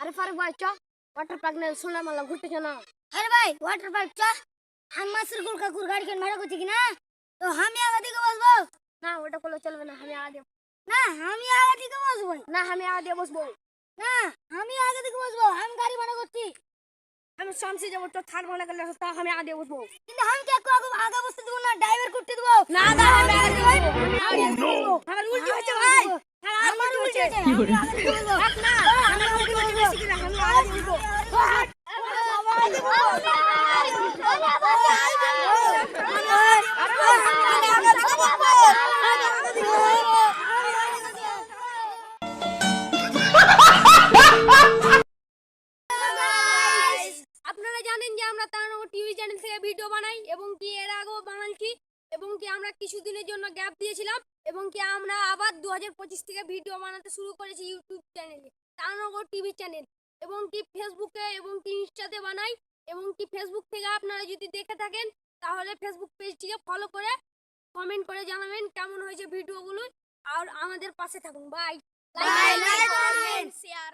अरे फारूक भाई च वाटर पार्क ने सोना मला घुटे छ ना। अरे भाई वाटर पार्क च हम मासरकुल का गाड़ी के भाड़ा को थी ना तो हम यहाँ गति को बस बो ना ओटा कोलो चलबे ना हमें आगे ना हम यहाँ गति को बस बो ना हमें आगे बस बोल ना हम यहाँ गति को बस बो हम गाड़ी भाड़ा को थी हम शाम से जब तो थार बना कर लेता हमें आगे बस बोल কিন্তু हम क्या को आगे बस दो ना ड्राइवर को टिट दो ना ना हमें आगे हमारे उल्टी हो जाए भाई हमारे उल्टी हो जाए हट ना हमें उल्टी हो जाए सीधा हमें आगे बस আপনারা জানেন যে আমরা তারানগর টিভি চ্যানেল থেকে ভিডিও বানাই এবং কি এর আগেও বানাচ্ছি এবং কি আমরা কিছুদিনের জন্য গ্যাপ দিয়েছিলাম এবং কি আমরা আবার 2025 থেকে ভিডিও বানাতে শুরু করেছি ইউটিউব চ্যানেলে তারানগর টিভি চ্যানেল এবং কি ফেসবুকে এবং কি ইনস্টাতে বানাই এবং কি ফেসবুক থেকে আপনারা যদি দেখে থাকেন তাহলে ফেসবুক পেজটিকে ফলো করে কমেন্ট করে জানাবেন কেমন হয়েছে ভিডিওগুলো আর আমাদের পাশে থাকুন বাই লাইক কমেন্ট শেয়ার